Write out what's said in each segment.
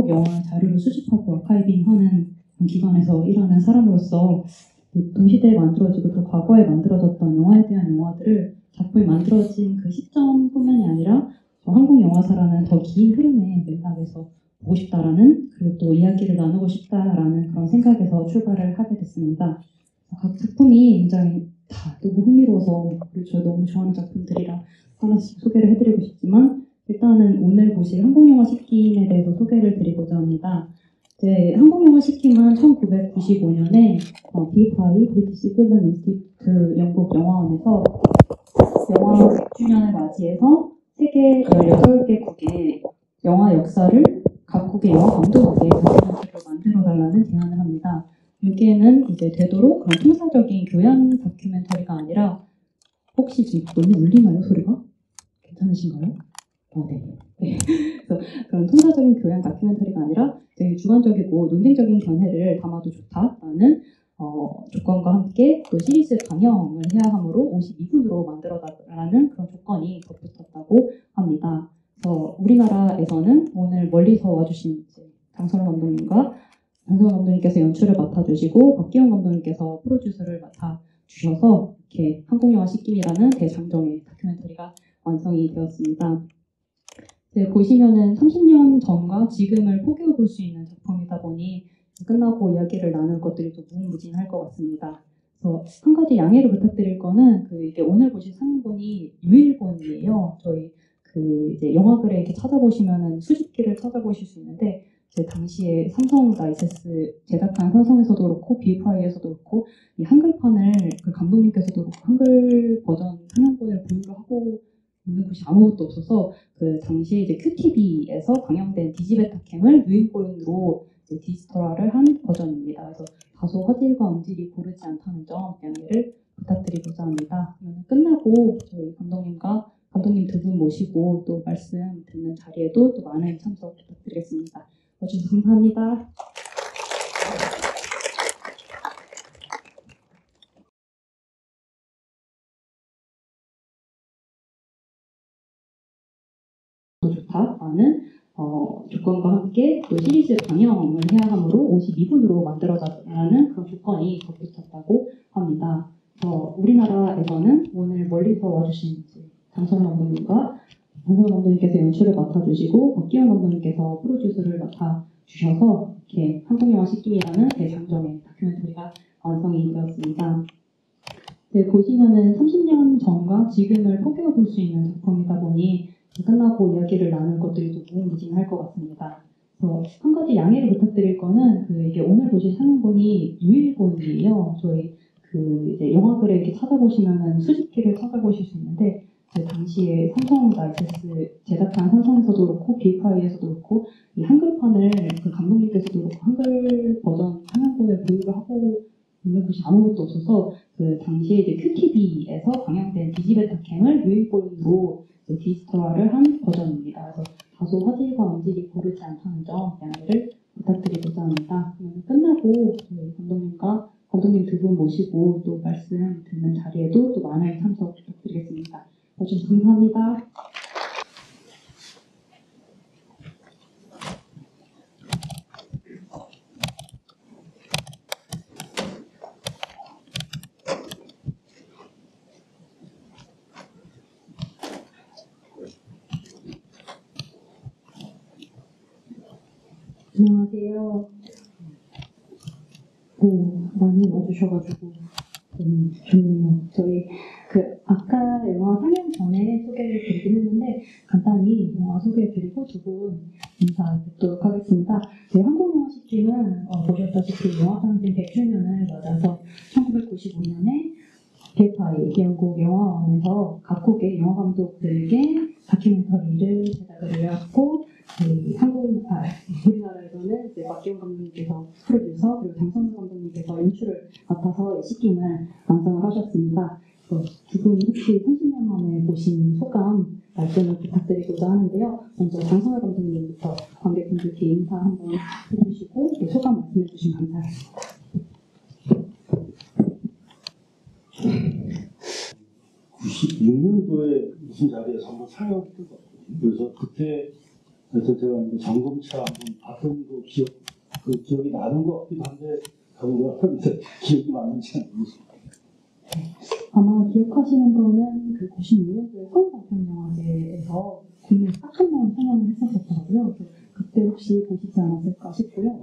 한국 영화 자료를 수집하고 아카이빙하는 기관에서 일하는 사람으로서 동시대에 만들어지고 또 과거에 만들어졌던 영화에 대한 영화들을 작품이 만들어진 그 시점뿐만이 아니라 한국 영화사라는 더 긴 흐름의 맥락에서 보고 싶다라는, 그리고 또 이야기를 나누고 싶다라는 그런 생각에서 출발을 하게 됐습니다. 각 작품이 굉장히 다 너무 흥미로워서 그리고 제가 너무 좋아하는 작품들이라 하나씩 소개를 해드리고 싶지만, 일단은 오늘 보실 한국영화 식김에 대해서 소개를 드리고자 합니다. 한국영화 식김은 1995년에 BFI 브리티시 필름 인스티튜트 영국 영화원에서 영화 100주년을 맞이해서 세계 18개국의 영화 역사를 각국의 영화 감독에게 다큐멘터리로 만들어달라는 제안을 합니다. 여기에는 이제 되도록 그런 통사적인 교양 다큐멘터리가 아니라, 혹시 지금 너무 울리나요, 소리가? 괜찮으신가요? 네. 그래서 그런 통사적인 교양 다큐멘터리가 아니라 되게 주관적이고 논쟁적인 견해를 담아도 좋다라는 조건과 함께 또 시리즈 방영을 해야 하므로 52분으로 만들어달라는 그런 조건이 덧붙었다고 합니다. 그래서 우리나라에서는 오늘 멀리서 와주신 장선호 감독님께서 연출을 맡아주시고 박기영 감독님께서 프로듀서를 맡아주셔서 이렇게 한국영화 식김이라는 대장정의 다큐멘터리가 완성이 되었습니다. 보시면은 30년 전과 지금을 포개어 볼 수 있는 작품이다 보니 끝나고 이야기를 나눌 것들이 좀 무궁무진할 것 같습니다. 그래서 한 가지 양해를 부탁드릴 거는 이게 오늘 보실 상영본이 유일본이에요. 저희 이제 영화글에 이렇게 찾아보시면은 수집기를 찾아보실 수 있는데, 제 당시에 삼성 라이센스 제작한 삼성에서도 그렇고 BFI에서도 그렇고 이 한글판을 감독님께서도 그렇고 한글 버전 상영본을 보유를 하고 있는 곳이 아무것도 없어서 당시 이제 QTV에서 방영된 디지베타캠을 유인본으로 디지털화를 한 버전입니다. 그래서 다소 화질과 음질이 고르지 않다는 점 양해를 부탁드리고자 합니다. 끝나고 저희 감독님 두 분 모시고 또 말씀 듣는 자리에도 또 많은 참석 부탁드리겠습니다. 와주셔서 감사합니다. 좋다라는 조건과 함께 또 시리즈 방영을 해야 하므로 52분으로 만들어달라는 그런 조건이 덧붙였다고 합니다. 우리나라에서는 오늘 멀리서 와주신 장선호 감독님께서 연출을 맡아주시고 박기영 감독님께서 프로듀서를 맡아주셔서 이렇게 한국영화 식김이라는 대장정의 다큐멘터리가 완성이 되었습니다. 보시면은 30년 전과 지금을 포개어 볼 수 있는 작품이다 보니 끝나고 이야기를 나눌 것들이 좀 무궁무진할 것 같습니다. 그래서 한 가지 양해를 부탁드릴 거는 이게 오늘 보실 상영본이 유일본이에요. 저희 이제 영화글에 이렇게 찾아보시면은 수집기를 찾아보실 수 있는데, 당시에 삼성 라이센스 제작한 삼성에서도 그렇고 BFI에서도 그렇고 이 한글판을 감독님께서도 그렇고 한글 버전 상영본을 보유를 하고 있는 곳이 아무것도 없어서 당시에 이제 QTV에서 방영된 디지베타캠을 유인본으로 디지털화를 한 버전입니다. 그래서 다소 화질과 음질이 고르지 않다는 점 양해를 부탁드리고자 합니다. 끝나고 저희 감독님 두 분 모시고 또 말씀 듣는 자리에도 또 많은 참석 부탁드리겠습니다. 와주셔서 감사합니다. 안녕하세요. 많이 와주셔가지고 좋네요. 저희 아까 영화 상영 전에 소개를 드리긴 했는데 간단히 영화 소개해드리고 두 분 인사 듣도록 하겠습니다. 저희 한국영화 식김은 보셨다시피 영화상생 100주년을 맞아서 1995년에 BFI 영국 영화원에서 각국의 영화 감독들에게 다큐멘터리를 제작을 해왔고, 우리나라에서는 이제 박기영 감독님께서 프로듀서, 그리고 장선우 감독님께서 연출을 맡아서 식김을 완성을 하셨습니다. 두 분 혹시 30년 만에 보신 소감 말씀을 부탁드리고자 하는데요. 먼저 장선우 감독님부터 관객분들께 인사 한번 해주시고 소감 말씀해 주시면 감사하겠습니다. 96년도에 무슨 자리에서 한번 상영했던 것 같아요. 그래서 그때 그래서 제가 이제 점검차 한번 봤던 기억이 나는 것 같기도 한데 기억이 맞는지 모르겠습니다. 아마 기억하시는 거는 그 96년도에 서울 단편 영화제에서 국내 딱 한 번 상영을 했었더라고요. 그때 혹시 보시지 않았을까 싶고요.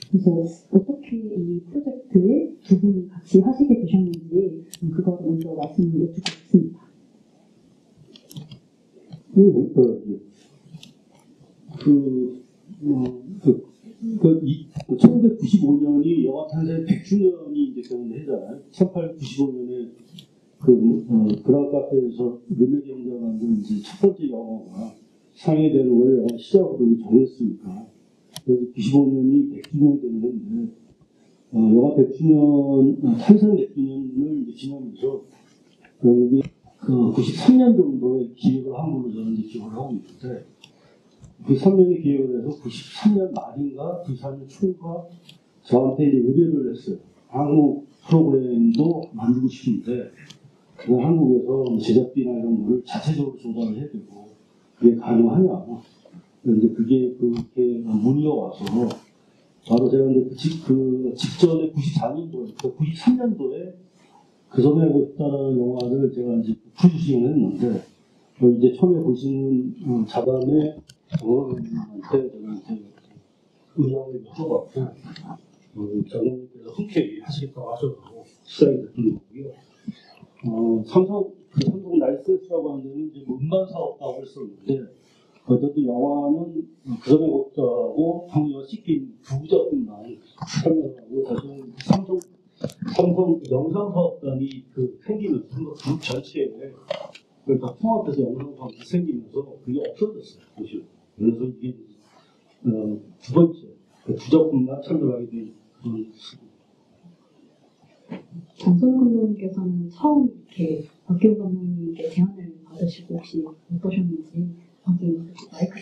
그래서 어떻게 이 프로젝트에 두 분이 같이 하시게 되셨는지 그거를 먼저 말씀을 여쭙고 싶습니다. 1995년이 영화 탄생 100주년이 이제 되는 해잖아요. 1895년에 그런 카페에서 르네 경자가 만든 이제 첫 번째 영화가 상영되는 걸 영화 시작으로 정했으니까. 그래서 95년이 100주년이 되는 건데, 영화 100주년, 탄생 100주년을 이제 기념해서, 여기 93년 정도에 기획을 한 걸로 저는 이제 기억을 하고 있는데, 93년에 기획을 해서 93년 말인가 94년 초인가 저한테 이제 의뢰를 했어요. 한국 프로그램도 만들고 싶은데 그 한국에서 제작비나 이런 거를 자체적으로 조달을 해야 되고 그게 가능하냐. 근데 그게 그렇게 문의가 와서 바로 제가 근데 그 직전에 94년도에, 93년도에 그 전에 하고 싶다는 영화를 제가 이제 프로듀싱을 했는데 이제 처음에 보시는 자담의 정원한테 제가 이제 의향을 여쭤봤고 정원님께서 흔쾌히 하시겠다고 하셔서 시작이 됐던 거고요. 삼성 나이스라고 하는 데는 이제 음반 사업다고 했었는데 어쨌든 영화는 그 전에 못하고 형이와 씻긴 두 작품만 참여하고 다시 삼성 영상사업단이 생기면서 그룹 전체에 그러니까 통합해서 영상사업이 생기면서 그게 없어졌어요. 사실. 그래서 이게 두 번째 두 작품만 참여하게 된 그런 장선 감독님께서는 처음 이렇게 박기호 감독님께 제안을 받으시고 혹시 어떠셨는지 방금 마이크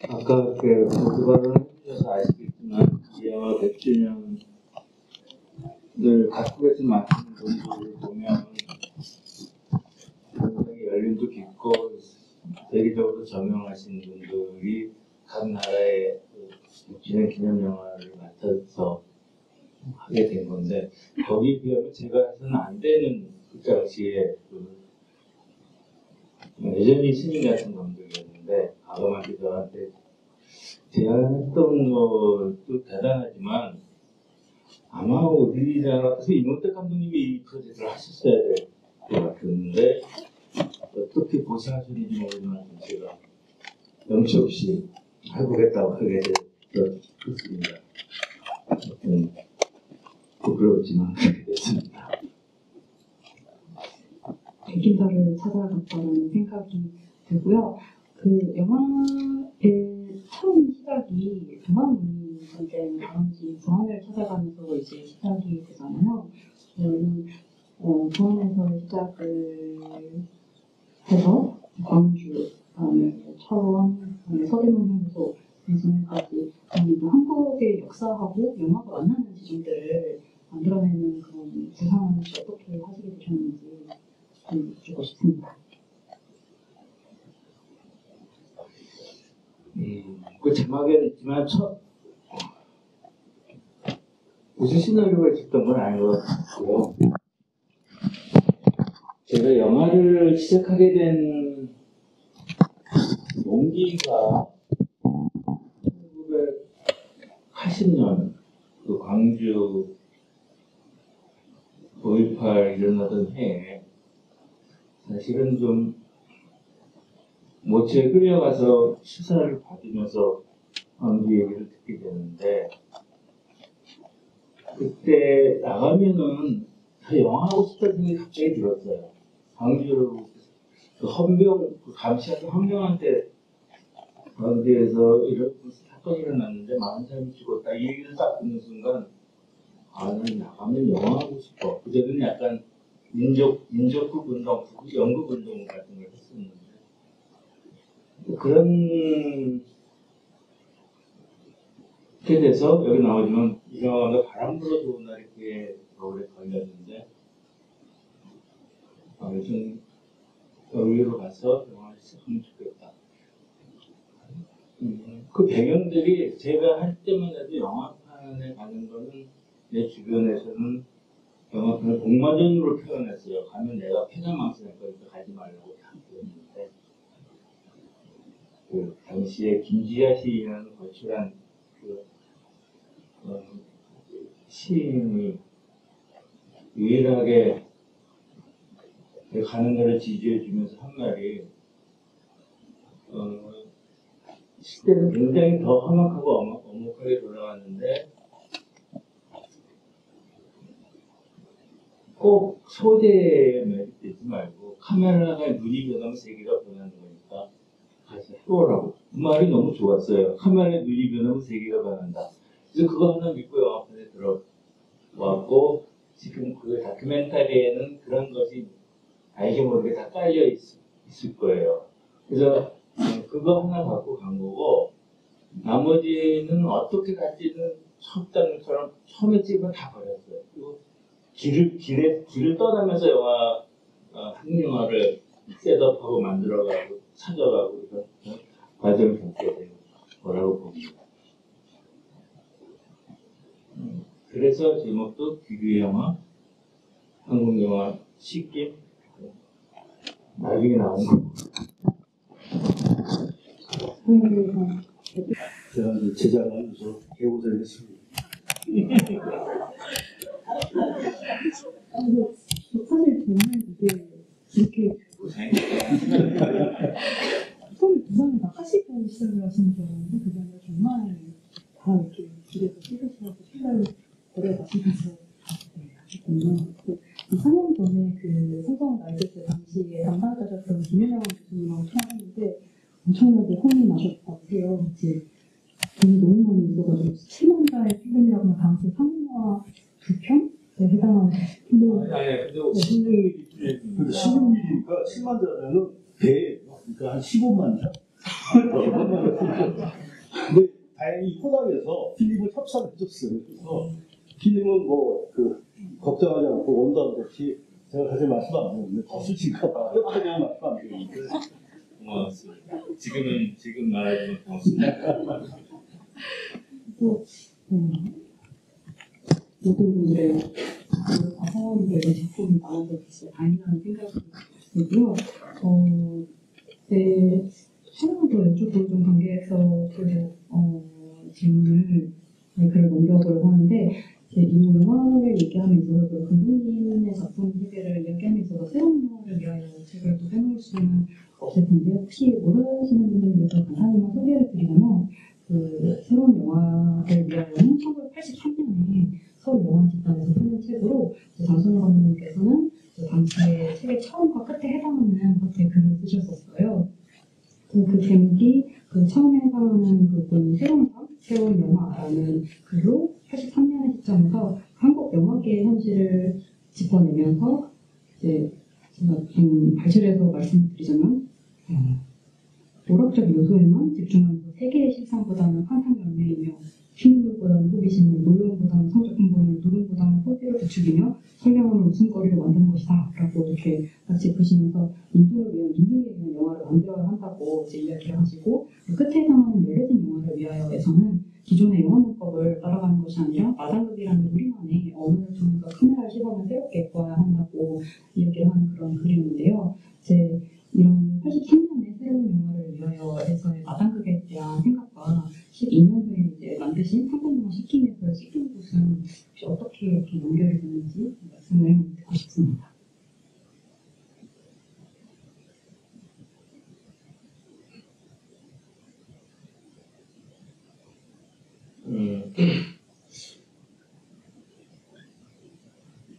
아까 모두발언을 해주셔서 아시겠지만 이 영화 100주년을 갖고 계신 많은 분들을 보면 굉장히 연륜도 깊고 세계적으로 저명하신 분들이 각 나라의 6주년 기념 영화를 맡아서 하게 된 건데 거기에 비하면 제가 해서는 안 되는 그 당시에 여전히 신인 같은 감독이었는데 과감하게 저한테 제안했던 것도 대단하지만 아마 우리나라에서 이문택 감독님이 이 프로젝트를 하셨어야 될 것 같은데 어떻게 고생하셨는지 모르지만 제가 염치 없이 해보겠다고 하게 됐습니다. 부끄러웠지만 그렇게 됐습니다. 백인사를 찾아갔다는 생각이 들고요. 그 영화의 처음 시작이 부안 전쟁 다음지 부안을 찾아가면서 이제 시작이 되잖아요. 저는 부안에서 시작을 해서 광주, 그다음에 철원, 서대문 향소, 배순까지 한국의 역사하고 영화가 만나는 지점들을 만들어내는 그런 구상을 어떻게 하시게 되셨는지 여쭙고 싶습니다. 그 자막에는 있지만 무슨 시나리오가 있었던 건 아닌 것 같고요. 제가 영화를 시작하게 된 동기가 1980년 그 광주 5.18 일어나던 해에 사실은 좀 모처에 끌려가서 시사를 받으면서 광주 얘기를 듣게 되는데 그때 나가면은 다 영화하고 싶다는 생각이 갑자기 들었어요. 광주로 그 헌병, 그 감시하는 헌병한테 광주에서 이런 사건이 일어났는데 많은 사람이 죽었다. 이 얘기를 딱 듣는 순간 아, 난 나가면 영화하고 싶어. 그때는 약간 민족국 운동, 연극 운동 같은 걸 했었는데 그런 게 돼서 여기 나오지만 이 영화가 바람 불어 좋은 날 이렇게 겨울에 걸렸는데 요즘 여기로 가서 영화를 시작하면 좋겠다. 그 배경들이 제가 할 때만 해도 영화판에 가는 거는 내 주변에서는 영화판을 복마전으로 표현했어요. 가면 내가 패자망신 할 거니까 가지 말라고 다 그랬는데 그 당시에 김지아 시인이라는 거출한 그 시인이 유일하게 가는 데를 지지해주면서 한 말이 시대는 굉장히 더 험악하고 엄혹하게 돌아갔는데 꼭 소재에 매립되지 말고 카메라가 눈이 변하면 세계가 변하는 거니까 가서 해보라고. 그 말이 너무 좋았어요. 카메라에 눈이 변하면 세계가 변한다. 그래서 그거 하나 믿고 영화판에 들어왔고 지금 그 다큐멘터리에는 그런 것이 알게 모르게 다 깔려 있을 거예요. 그래서 그거 하나 갖고 간 거고 나머지는 어떻게 갈지는 첫 단처럼 처음에 찍은 다 버렸어요. 그리고 길을 떠나면서 한국 영화를 셋업하고 만들어가고 찾아가고 이런 과정을 겪게 된 거라고 봅니다. 그래서 제목도 기교의 영화, 한국 영화 시김 나중에 나온 거. 제가 이제 제작을 하면서 해보자고 했습니다. 사실 저는 이게 이렇게 처음에 부상을 다 하시고 시작을 하시는 줄 알았는데 그게 아니라 정말 다 이렇게 길에서 찍으시고 생각을 버려가시면서 하셨군요. 4년 전에 그 삼성 라이브스 당시에 담당자셨던 김윤영 교수님하고 통화했는데 엄청나게 혼이 나셨다고 해요. 이제 돈이 너무 많이 있어가지고 7만 자의 필름이라고 하면 당시 상영화 2편에 해당하는 필름. 아니, 근데 16mm 근데 16mm니까 7만 자면은 배예요. 그러니까 한 15만 자? 근데 다행히 호당에서 필름을 협찬을 해줬어요. 그래서 필름은 뭐 걱정하지 않고 원단 없이 제가 사실 말씀 안 드렸는데 더 쓰실까봐 그냥 말씀 안 드렸는데 고맙습니다. 지금 말하지만 고맙습니다. 또 모든 분들의 과사원들의 작품이 나온 게 진짜 다행이라는 생각이 들고요. 하나만 더 여쭤볼 좀 관계해서 질문을 글을 넘겨보려고 하는데 이 영화를 얘기하면 있어서 감독님의 작품 세계를 이야기하면 있어서 새로운 영화를 위하여 책을 또 해놓을 수는 없을 텐데 혹시 모르시는 분들을 위해서 간단히만 소개를 드리자면 그 새로운 영화를 위하여는 1983년에 서울영화집단에서 쓰는 책으로 장순호 감독님께서는 당시에 책의 처음과 끝에 해당하는 것에 글을 쓰셨었어요. 그 제목이 그 처음에 해당하는 부분 새로운 영화라는 글로 83년의 시점에서 한국 영화계의 현실을 짚어내면서 이제 제가 좀 발췌해서 말씀드리자면 오락적 요소에만 집중하면서 세계의 실상보다는 환상 열매이며 신물보다는 호기심을, 노용보다는 성적 행동을, 노동보다는 소비를 부추기며 선량함을 웃음거리로 만드는 것이다 라고 이렇게 같이 보시면서 민중에 대한 영화를 만들어야 한다고 이제 이야기를 하시고 끝에 해당하는 열려진 영화를 위하여에서는 기존의 영화 문법을 따라가는 것이 아니라 마당극이라는 우리만의 언어를 통해서 카메라를 시선을 새롭게 보아야 한다고 이야기를 하는 그런 글이었는데요. 이제 이런 83년의 새로운 영화를 위하여에서의 마당극에 대한 생각과 12년 후에 이제 만드신 한국 영화 시킴에서의 시킴 곳은 혹시 어떻게 이렇게 연결이 되는지 말씀을 듣고 싶습니다.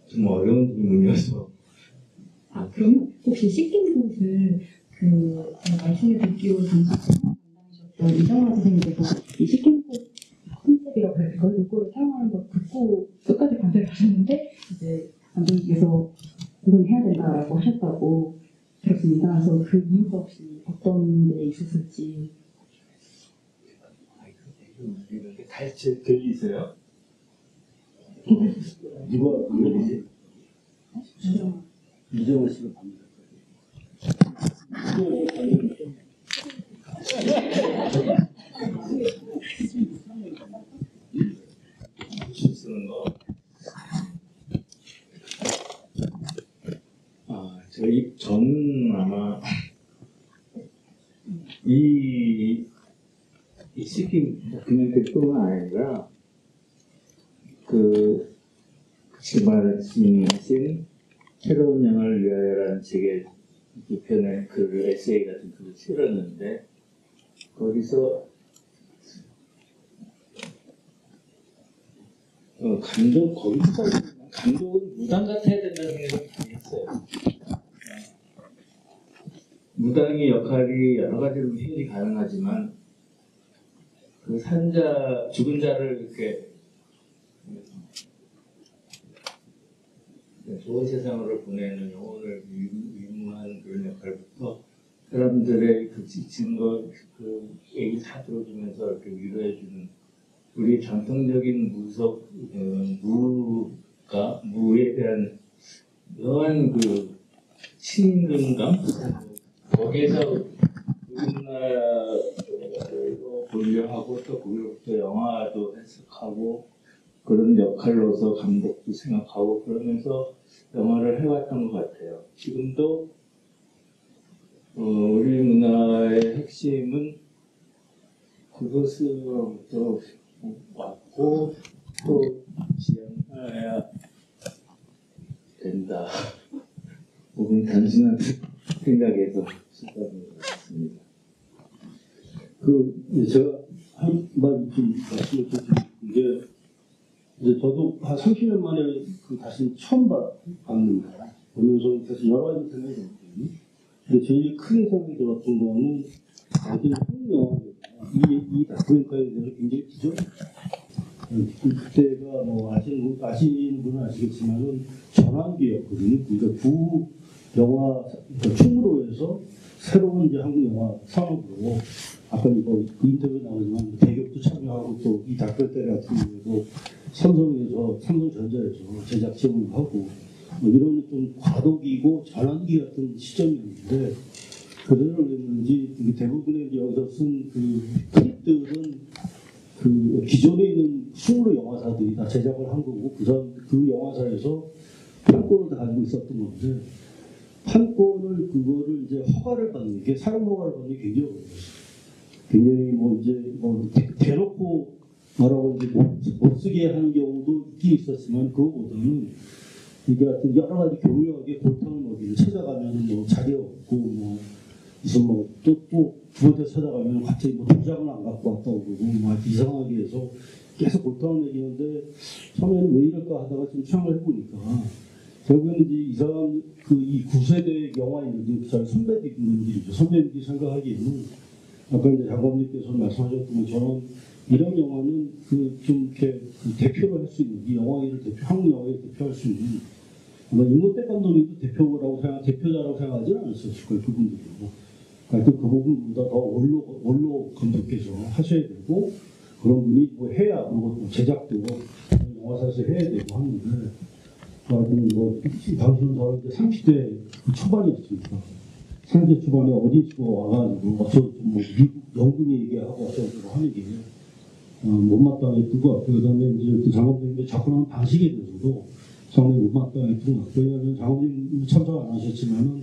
좀 어려운 질문이어서. 그러면 혹시 씻긴 곳을 제가 말씀을 듣기로 당시 담당하셨던 이정화 선생님께서 이 씻긴 곳 컨셉이라고 해서 이거를 사용하는 걸 듣고 끝까지 반대를 하셨는데 이제 감독님께서 이건 해야 된다라고 하셨다고 들었습니다. 그래서 그 이유가 혹시 어떤 데 있었을지. 이렇게 잘 들리세요? 누가 그러지? 이정호 씨가 갑니다. 쓰는 거. 저는 아마 이 시킴 다큐멘터리뿐만 아니라 지금 말씀하신 새로운 영화를 위하여라는 책의 두 편의 에세이 같은 글을 실었는데 거기서 감독은 무당 같아야 된다는 생각을 많이 했어요. 무당의 역할이 여러 가지로 표현이 가능하지만 죽은 자를 이렇게 좋은 세상으로 보내는 영혼을 위무한 그런 역할부터 사람들의 지친 얘기 다 들어주면서 이렇게 위로해주는 우리 전통적인 무에 대한 묘한 친근감 거기에서 우리나라로 분류하고 또 거기로부터 영화도 해석하고 그런 역할로서 감독도 생각하고 그러면서 영화를 해왔던 것 같아요. 지금도 우리 문화의 핵심은 그것으로부터 왔고 또 지향해야 된다. 혹은 단순한 생각에서 시작한 것 같습니다. 제가 한 말 좀 말씀을 드리는 이제 저도 한 30년 만에 다시 처음 봤는데 보면서 사실 여러 가지 생각이 들었거든요. 근데 제일 크게 생각이 들었던 거는 어떤 한국 영화입니다. 이 다큐멘터리에 대해서 굉장히 그때가 아시는 분은 아시겠지만은 전환기였거든요. 그러니까 구 영화 충무로에서 새로운 이제 한국 영화 산업으로 아까 그 인터뷰 나오지만 대격도 참여하고 또 이 다큐멘터리 같은 경우에도 삼성전자에서 제작 지원을 하고 이런 좀 과도기고 전환기 같은 시점이었는데 그래서 그랬는지 대부분의 여기서 쓴 클립들은 기존에 있는 충무로 영화사들이 다 제작을 한 거고 그 영화사에서 판권을 다 가지고 있었던 건데 판권을 그거를 이제 허가를 받는 게 사용 허가를 받는 게 굉장히 어려워요. 굉장히 대놓고 뭐라고 이제 못 쓰게 하는 경우도 있긴 있었지만 그거보다는 이게 하여튼 여러 가지 교묘하게 골탕을 먹이를 찾아가면 자리 없고 무슨 또 두 번째 찾아가면 갑자기 도장을 안 갖고 왔다고 그러고 이상하게 해서 계속 골탕을 먹이는데 처음에는 왜 이럴까 하다가 좀 생각을 해보니까 결국에는 이제 이 사람 이 9세대 영화인들이 선배들이죠. 선배들이 생각하기에는 아까 이제 장관님께서 말씀하셨던 것처럼 이런 영화는 좀 이렇게 대표를 할 수 있는 이 영화계를 한국 영화계를 대표할 수 있는 아마 임원택 감독님도 대표자라고 생각하지는 않았을 거예요. 그분들도. 하여튼 그 부분보다 더 원로 감독께서 하셔야 되고 그런 분이 해야 그리고 제작도 영화사에서 해야 되고 하는데 하여튼 당신은 저 30대 초반이었으니까 30대 초반에 어디서 와가지고 미국 영군이 얘기하고 어쩌고 하는 게 못마땅했던 것 같고 그다음에 이제 장관님의 접근하는 방식에 대해서도 상당히 못마땅했던 것 같고 왜냐하면 장관님 참석 안 하셨지만은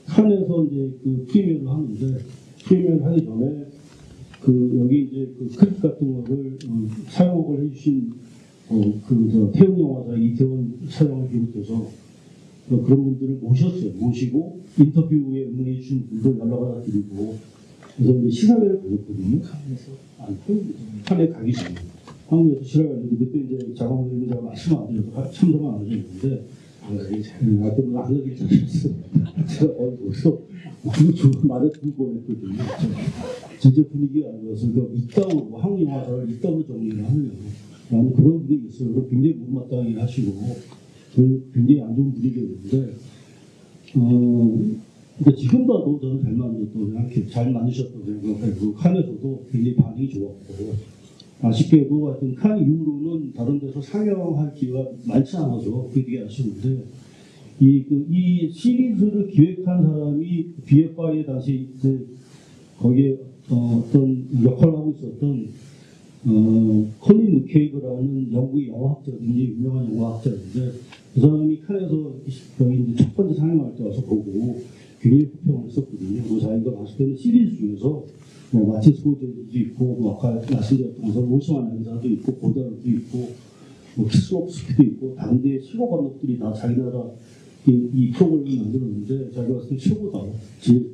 칸에서 이제 프리미어를 하는데 프리미어를 하기 전에 여기 이제 클립 같은 거를 사용을 해주신 태훈 영화사 이태원 사장을 비롯해서 그런 분들을 모시고 인터뷰에 응해 주신 분들 연락을 하나 드리고 그래서 이제 시사회를 가졌거든요. 칸에 가기 전에 한국에서 시사회를 가졌는데 그때 이제 장관님이 제가 말씀 안 드려서 참석 안 하셨는데 안 가길 잘하셨어요. 제가 거기서 맞아 죽을 뻔했거든요. 진짜 분위기가 안 좋아서 이따위로 한국 영화사를 이따위로 정리를 하느냐고 라는 그런 분위기 있어요. 굉장히 못마땅해 하시고 굉장히 안 좋은 분위기였는데 그러니까 지금 봐도 저는 잘 만드셨다고 생각해요. 잘 만드셨다고 생각하고 칸에서도 굉장히 반응이 좋았고 아쉽게도 하여튼 칸 이후로는 다른 데서 상영할 기회가 많지 않아서 그게 되게 아쉬운데 이 시리즈를 기획한 사람이 BFI에 당시 거기에 어떤 역할을 하고 있었던 컬린 무케이브라는 영국의 영화학자, 굉장히 유명한 영화학자인데 그 사람이 칸에서 여기 이제 첫 번째 상영할 때 와서 보고 굉장히 호평을 했었거든요. 그래서 자기가 봤을 때는 시리즈 중에서 마틴 스코세이지도 있고 아까 말씀드렸던 것처럼 오시만 행사도 있고 고다르도 있고 키스옵스키도 있고 당대의 최고 감독들이 다 자기 나라 이 프로그램을 만들었는데 자기가 봤을 때 최고다, 제일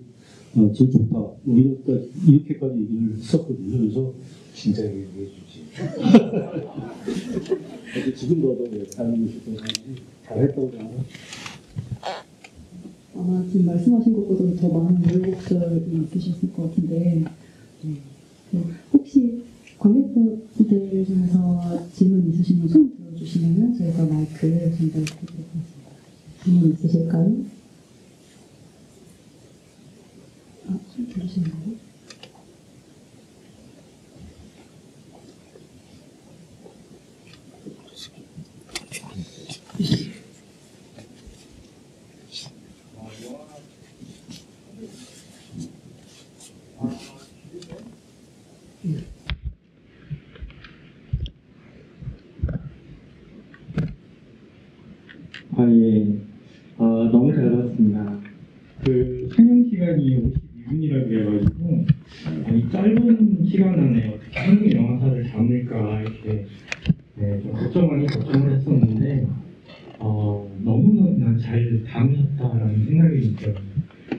좋다, 이렇게까지 얘기를 했었거든요. 그래서 진짜 얘기해 주지. 지금 봐도 다른 것도 잘했다고 생각합니다. 아마 지금 말씀하신 것보다 더 많은 우여곡절이 있으셨을 것 같은데 혹시 관객분들 중에서 질문 있으시면 손 들어주시면 저희가 마이크 전달해드리도록 하겠습니다. 질문 있으실까요? 손 들으시나요? 예. 너무 잘 봤습니다. 그 상영 시간이 52분이라고 해가지고 이 짧은 시간 안에 어떻게 한국 영화사를 담을까 이렇게 좀 걱정을 했었는데 너무나 잘 담으셨다라는 생각이 들어요.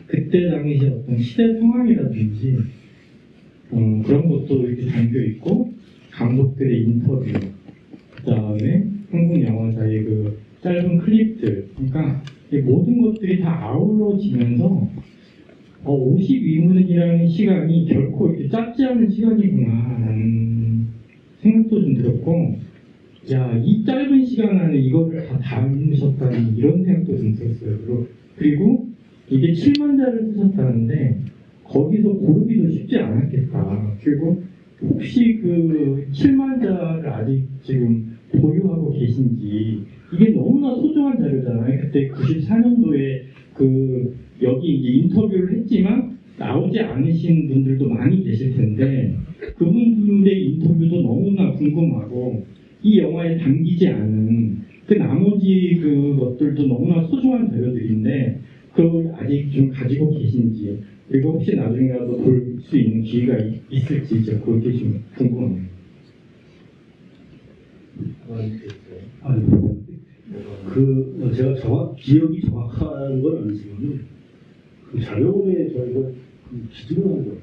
그때 당시 어떤 시대 상황이라든지 그런 것도 이렇게 담겨 있고 감독들의 인터뷰, 그다음에 한국 영화사의 그 짧은 클립들, 그러니까 이 모든 것들이 다 아우러지면서 52분이라는 시간이 결코 이렇게 짧지 않은 시간이구나라는 생각도 좀 들었고, 야, 이 짧은 시간 안에 이거를 다 담으셨다는 이런 생각도 좀 들었어요. 그리고 이게 7만 자를 쓰셨다는데 거기서 고르기도 쉽지 않았겠다. 그리고 혹시 그 7만 자를 아직 지금 보유하고 계신지, 이게 너무나 소중한 자료잖아요. 그때 94년도에 여기 이제 인터뷰를 했지만 나오지 않으신 분들도 많이 계실 텐데 그분들의 인터뷰도 너무나 궁금하고 이 영화에 담기지 않은 그 나머지 것들도 너무나 소중한 자료들인데 그걸 아직 좀 가지고 계신지, 그리고 혹시 나중에라도 볼 수 있는 기회가 있을지 좀 그렇게 좀 궁금합니다. 제가 기억이 정확한 건 아니지만은 그 자료에 저희가 기증을 하는 거예요.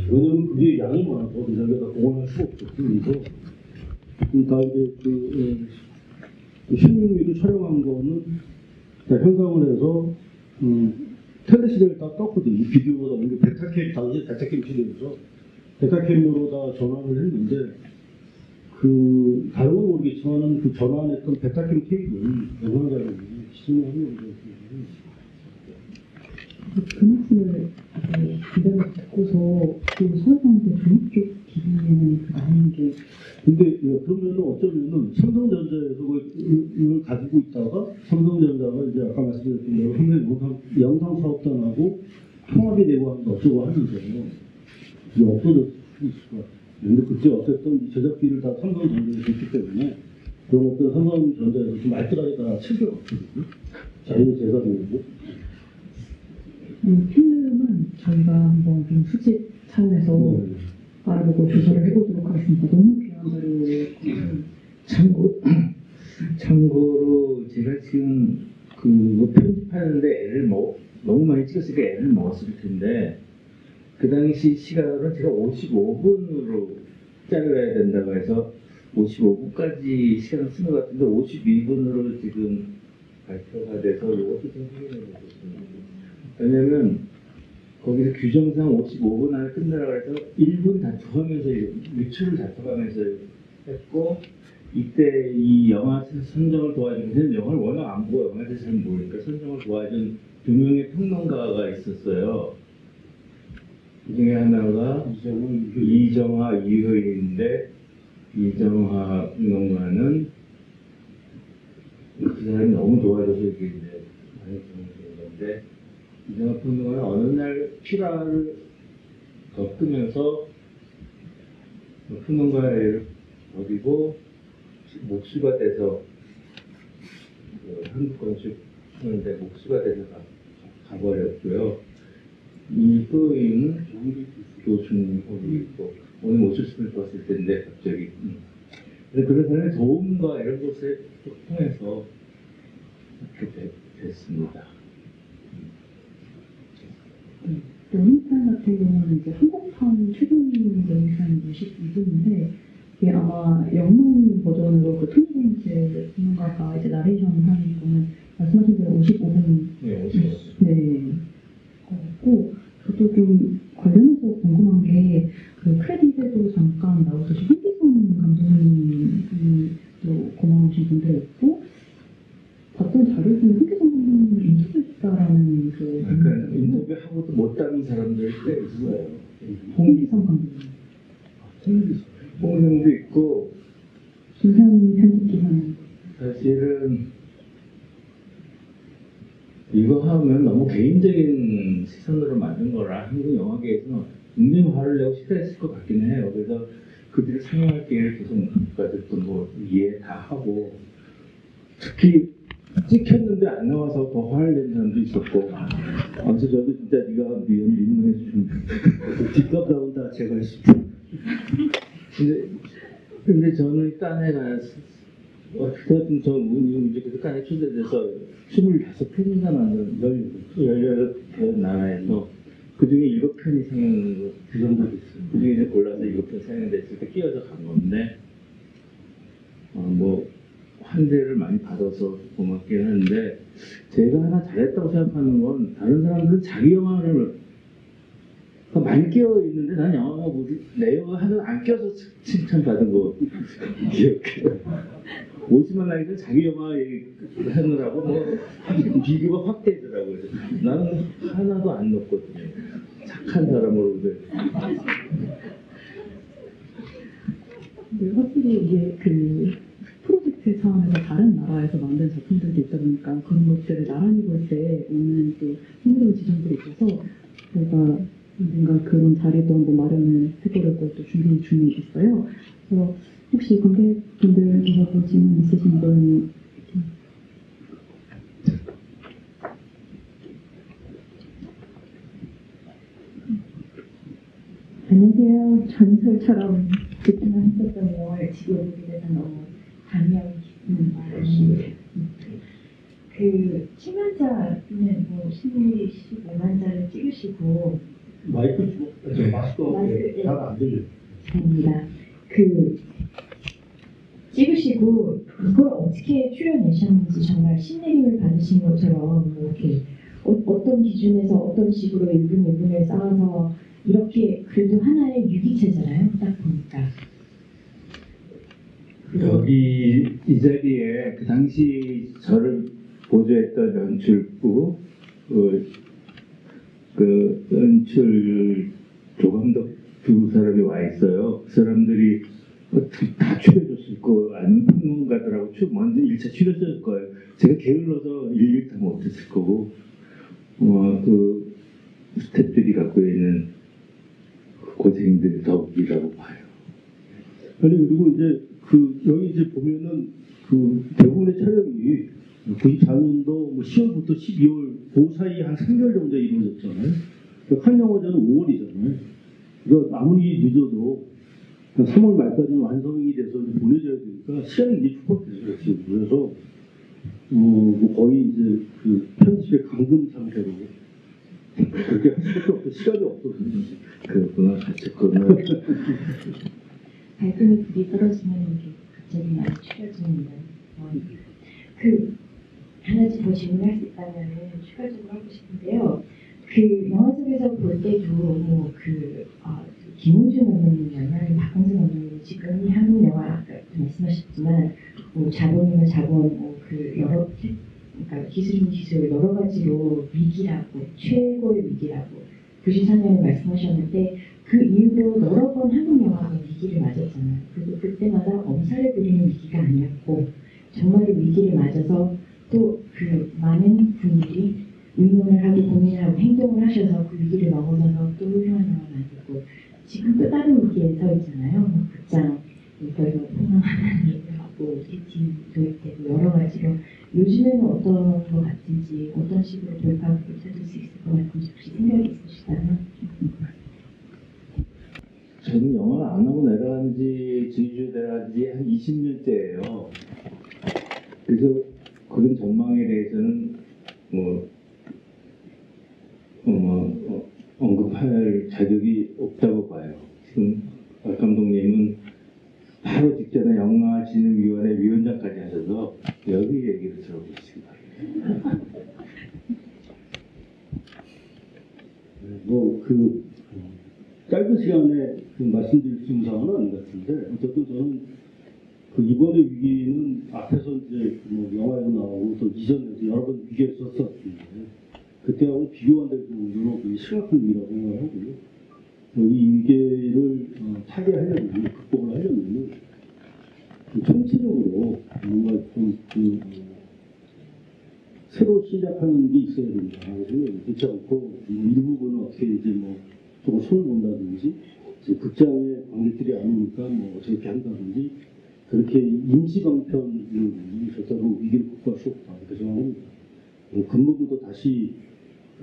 왜냐면 그게 양이 많아서 그 자리에다 공헌할 수가 없었고, 그래서 다 이제 16mm 촬영한 거는 현상을 해서 텔레시대를 다 떴거든요. 비디오로 나오는 게 베타캠, 당시 베타캠 시대에서 베타캠으로 다 전환을 했는데 다른 건 모르겠지만은 그 전환했던 베타캠 테이블 영상자료를 시중에 하는 거죠. 그 말씀을 그대로 듣고서 그 서울광대 종합적 기준에는 나오는 게 근데 그러면은 어쩌면은 삼성전자에서 그걸 가지고 있다가 삼성전자가 이제 아까 말씀드렸던 대로 한국 영상 사업단하고 통합이 되고 하면서 어쩌고 하면서 이게 없어졌을 수 있을 것 같아요. 근데 그때 어쨌든 제작비를 다 삼성전자에 줬기 때문에 그런 것들 삼성전자에서 좀 알뜰하게 다 챙겨갔거든요. 자기네 재산이고. 필름은 저희가 한번 좀 수집 차원에서 알아보고 조사를 해보도록 하겠습니다. 너무 귀한 자료예요. 참고로 제가 지금 그거 편집하는데 애를 너무 많이 찍었으니까 애를 먹었을 텐데 그 당시 시간으로 제가 55분으로 잘라야 된다고 해서 55분까지 시간을 쓴 것 같은데 52분으로 지금 발표가 돼서 이것도 좀 확인해 보겠습니다. 왜냐면 거기서 규정상 55분 안에 끝내라고 해서 1분 다투면서 유출을 다투가면서 했고, 이때 이 영화 선정을 도와준, 저는 영화를 워낙 안 보고 영화에 대해서 잘 모르니까 선정을 도와준 2명의 평론가가 있었어요. 그 중에 하나가 이정화, 이효인인데 이정화 평론가는 그 사람이 너무 좋아져서 이렇게 이제 많이 보는 건데 이정화 평론가는 어느 날 피라를 겪으면서 평론가의 애를 버리고 목수가 돼서 한국 건축 하는데 목수가 돼서 가버렸고요. 이효인은 교수님으로 있고 오늘 모셨으면 좋았을 텐데 갑자기 근데 그런 사람의 도움과 이런 것을 통해서 이렇게 됐습니다. 연인편 같은 경우는 이제 한국판 최근 연인편 22분인데 이게 아마 영문 버전으로 그 토니 베인츠 전문가가 이제 나레이션 하는 거는 말씀하신 대로 55분 네, 오세요. 네, 거고 저도 좀 관련해서 궁금한 게 그 크레딧에도 잠깐 나오듯이 홍기선 감독님이 또 고마우신 분들이었고 봤던 자료에 홍기선 감독님을 인터뷰했다라는 그 그러니까 인터뷰하고도 못다는 사람들이 꽤 있어요. 홍기선 감독님 홍성도 있고 김현 편집기사님 사실은 이거 하면 너무 개인적인 시선으로 만든 거라 한국 영화계에서는 굉장히 화를 내고 싫어했을 것 같긴 해요. 그래서 그들이 상영할 기회를 계속 못 가졌던 거 이해 다 하고 특히 찍혔는데 안 나와서 더 화를 낸 사람도 있었고 그래서 저도 진짜 네가 민망해서 좀 뒷값 나온다 제가 했습니다. 근데 저는 깐에 가서 어쨌든 저 문제에서 깐에 초대돼서 25편인가 만든 18편 나라에서 그 중에 7편이 상영을 그 정도 됐어요. 그 중에 골라서 7편 상영됐을 때 끼어서 간 건데 뭐 환대를 많이 받아서 고맙긴 한데 제가 하나 잘했다고 생각하는 건 다른 사람들은 자기 영화를 많이 끼어 있는데 난 영화가 내 영화 하나 안 끼어서 칭찬받은 거 기억해요. 50만 나기 전에 자기 영화 하느라고 뭐 비교가 확 되더라고요. 나는 하나도 안 넣었거든요. 착한 사람으로. 근데 확실히 이게 그 프로젝트 차원에서 다른 나라에서 만든 작품들도 있다 보니까 그런 것들을 나란히 볼 때 오는 또 흥미로운 지점들이 있어서 저희가 언젠가 그런 자리도 한번 마련을 해보려고 또 준비 중에 있어요. 그래서 혹시 관객분들께서 질문 있으신 분 안녕하세요. 전설처럼 그때만 했었던 영화를 지금 보게 돼서 너무 감명이 깊습니다. 그 7만자는 뭐 15만자를 찍으시고 마이크 주고 마스크 잘안 들려요. 아닙니다. 그 찍으시고 그걸 어떻게 출연내셨는지 정말 신내림을 받으신 것처럼 뭐 이렇게 어떤 기준에서 어떤 식으로 1분 쌓아서 이렇게 그래도 하나의 유기체잖아요. 딱 보니까. 여기 이 자리에 그 당시 저를 보조했던 연출부 그 연출 조감독 두 사람이 와 있어요. 그 사람들이 다 추려줬을 거 아니면 평론가들하고 먼저 1차 추려줬을 거예요. 제가 게을러서 일일이 다 못했을 거고 그 스태프들이 갖고 있는 고생들의 덕이라고 봐요. 아니 그리고 이제 그 여기 이제 보면은 그 대부분의 촬영이 94년도 뭐 10월부터 12월 그 사이 한 3개월 정도에 이루어졌잖아요. 한 영화제는 5월이잖아요. 그러니까 아무리 늦어도 3월 말까지는 완성이 돼서 보내줘야 되니까 시간이 이제 축복됐어요. 지금. 그래서 뭐 거의 이제 그 편집의 감금 상태로 그렇게 할 수밖에 없어. 시간이 없어서. 그렇구나. 그렇구나. 발등에 불이 떨어지면 이렇게 갑자기 많이 추려지는 그 하나 더 질문할 수 있다면 추가적으로 하고 싶은데요. 그 영화 속에서 볼 때도 뭐그 김호준 감독님이나 박광선 감독님 지금 한국 영화 말씀하셨지만 뭐 자본이면 자본 그 여러 그러니까 기술이면 기술 여러 가지로 위기라고 최고의 위기라고 94년에 말씀하셨는데 그 이후로 여러 번 한국 영화가 위기를 맞았잖아요. 그리고 그때마다 엄살을 부리는 위기가 아니었고 정말 위기를 맞아서 또 그 많은 분들이 의논을 하고 고민을 하고 행동을 하셔서 그 위기를 넘어서서 또 훌륭한 영화를 만들고 지금 또 다른 위기에 서 있잖아요. 뭐 극장 이거에서 폭망하는 얘기를 하고 OTT 도입되고 여러 가지로 요즘에는 어떤 것 같은지 어떤 식으로 돌파구를 찾을 수 있을 것 같은지 혹시 생각이 있으시다면 좀 궁금합니다. 저는 영화를 안 하고 내려간 지, 제주도에 내려간 지 한 20년째예요. 그래서 그런 전망에 대해서는 언급할 자격이 없다고 봐요. 지금 박 감독님은 바로 직전에 영화진흥위원회 위원장까지 하셔서 여기 얘기를 들어보고 있습니다. 짧은 시간에 말씀드릴 수 있는 상황은 아닌 것 같은데 어쨌든 저는 이번의 위기는 앞에서 이제 영화에도 나오고 또 이전에도 여러 번 위기에 있었었는데 그때하고 비교 안 될 정도로 굉장히 심각한 위기라고 생각하고요. 이 위기를 타개하려면 극복을 하려면 총체적으로 뭔가 좀 새로 시작하는 게 있어야 된다 생각이 그렇지 않고 일부분은 어떻게 이제 조금 손을 본다든지 극장에 관객들이 안 오니까 어떻게 한다든지 그렇게 임시방편을 절대로 위기를 극복할 수 없다 이렇게 생각합니다. 근본부터 다시